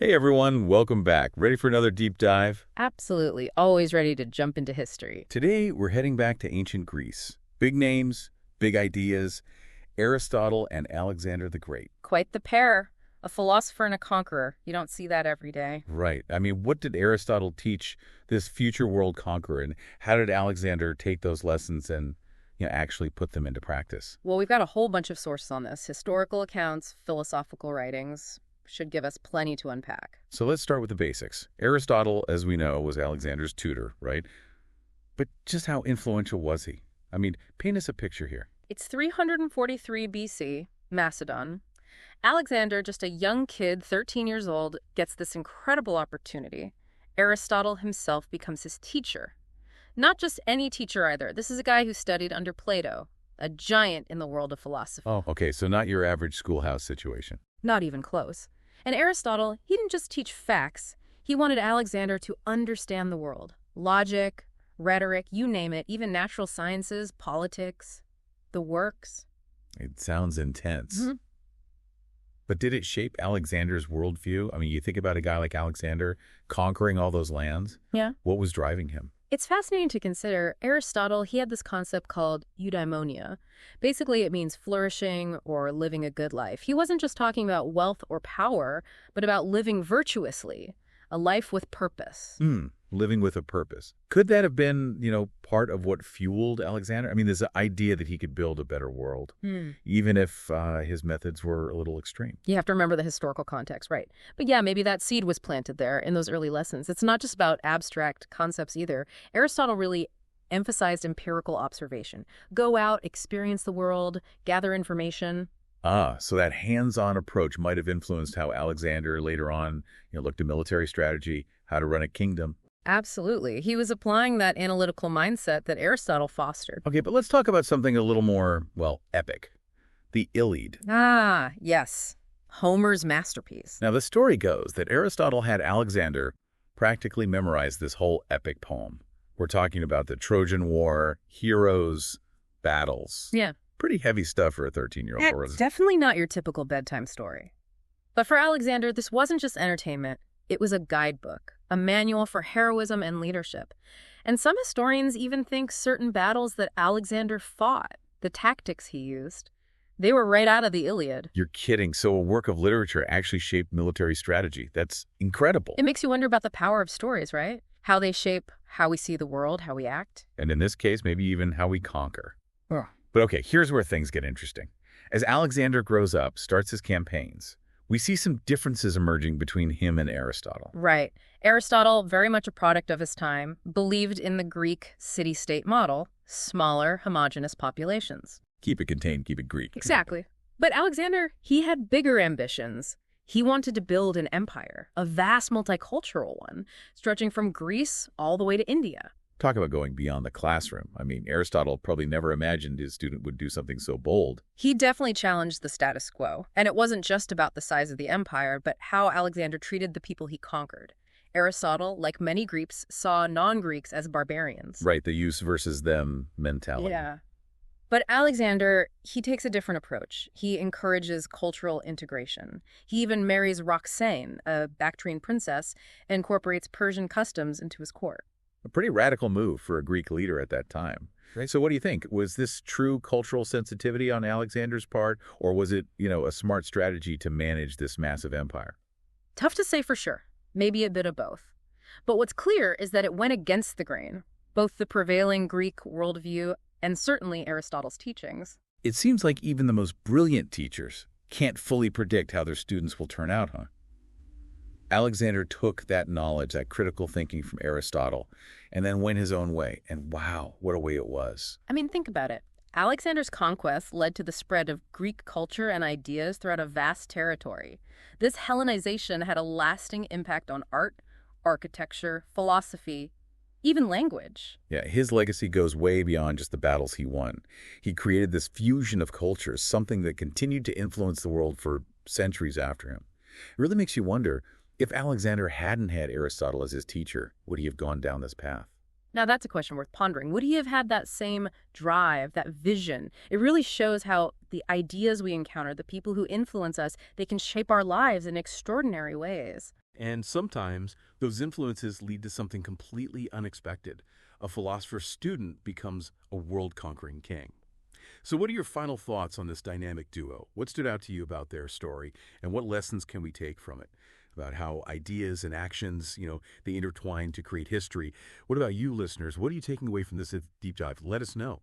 Hey everyone, welcome back. Ready for another deep dive? Absolutely. Always ready to jump into history. Today we're heading back to ancient Greece. Big names, big ideas, Aristotle and Alexander the Great. Quite the pair. A philosopher and a conqueror. You don't see that every day. Right. I mean, what did Aristotle teach this future world conqueror, and how did Alexander take those lessons and actually put them into practice? Well, we've got a whole bunch of sources on this. Historical accounts, philosophical writings. Should give us plenty to unpack. So let's start with the basics. Aristotle, as we know, was Alexander's tutor, right? But just how influential was he? I mean, paint us a picture here. It's 343 BC, Macedon. Alexander, just a young kid, 13 years old, gets this incredible opportunity. Aristotle himself becomes his teacher. Not just any teacher either. This is a guy who studied under Plato, a giant in the world of philosophy. Oh, okay, so not your average schoolhouse situation. Not even close. And Aristotle, he didn't just teach facts. He wanted Alexander to understand the world. Logic, rhetoric, you name it, even natural sciences, politics, the works. It sounds intense. Mm-hmm. But did it shape Alexander's worldview? I mean, you think about a guy like Alexander conquering all those lands. Yeah. What was driving him? It's fascinating to consider. Aristotle, he had this concept called eudaimonia. Basically, it means flourishing or living a good life. He wasn't just talking about wealth or power, but about living virtuously, a life with purpose. Living with a purpose. Could that have been, part of what fueled Alexander? I mean, there's an idea that he could build a better world, even if his methods were a little extreme. You have to remember the historical context, right? But yeah, maybe that seed was planted there in those early lessons. It's not just about abstract concepts either. Aristotle really emphasized empirical observation. Go out, experience the world, gather information. So that hands-on approach might have influenced how Alexander later on, looked at military strategy, how to run a kingdom. Absolutely. He was applying that analytical mindset that Aristotle fostered. Okay, but let's talk about something a little more, epic. The Iliad. Ah, yes. Homer's masterpiece. Now, the story goes that Aristotle had Alexander practically memorize this whole epic poem. We're talking about the Trojan War, heroes, battles. Yeah. Pretty heavy stuff for a 13-year-old. It's definitely not your typical bedtime story. But for Alexander, this wasn't just entertainment. It was a guidebook, a manual for heroism and leadership. And some historians even think certain battles that Alexander fought, the tactics he used, they were right out of the Iliad. You're kidding. So a work of literature actually shaped military strategy. That's incredible. It makes you wonder about the power of stories, right? How they shape how we see the world, how we act. And in this case, maybe even how we conquer. Ugh. But okay, here's where things get interesting. As Alexander grows up, starts his campaigns, we see some differences emerging between him and Aristotle. Right. Aristotle, very much a product of his time, believed in the Greek city-state model, smaller, homogeneous populations. Keep it contained, keep it Greek. Exactly. But Alexander, he had bigger ambitions. He wanted to build an empire, a vast multicultural one, stretching from Greece all the way to India. Talk about going beyond the classroom. I mean, Aristotle probably never imagined his student would do something so bold. He definitely challenged the status quo. And it wasn't just about the size of the empire, but how Alexander treated the people he conquered. Aristotle, like many Greeks, saw non-Greeks as barbarians. Right, the use versus them mentality. Yeah. But Alexander, he takes a different approach. He encourages cultural integration. He even marries Roxane, a Bactrian princess, and incorporates Persian customs into his court. A pretty radical move for a Greek leader at that time. Right. So what do you think? Was this true cultural sensitivity on Alexander's part, or was it, a smart strategy to manage this massive empire? Tough to say for sure. Maybe a bit of both. But what's clear is that it went against the grain, both the prevailing Greek worldview and certainly Aristotle's teachings. It seems like even the most brilliant teachers can't fully predict how their students will turn out, huh? Alexander took that knowledge, that critical thinking from Aristotle, and then went his own way. And wow, what a way it was. I mean, think about it. Alexander's conquest led to the spread of Greek culture and ideas throughout a vast territory. This Hellenization had a lasting impact on art, architecture, philosophy, even language. Yeah, his legacy goes way beyond just the battles he won. He created this fusion of cultures, something that continued to influence the world for centuries after him. It really makes you wonder, if Alexander hadn't had Aristotle as his teacher, would he have gone down this path? Now, that's a question worth pondering. Would he have had that same drive, that vision? It really shows how the ideas we encounter, the people who influence us, they can shape our lives in extraordinary ways. And sometimes those influences lead to something completely unexpected. A philosopher's student becomes a world-conquering king. So what are your final thoughts on this dynamic duo? What stood out to you about their story, and what lessons can we take from it? About how ideas and actions, they intertwine to create history. What about you, listeners? What are you taking away from this deep dive? Let us know.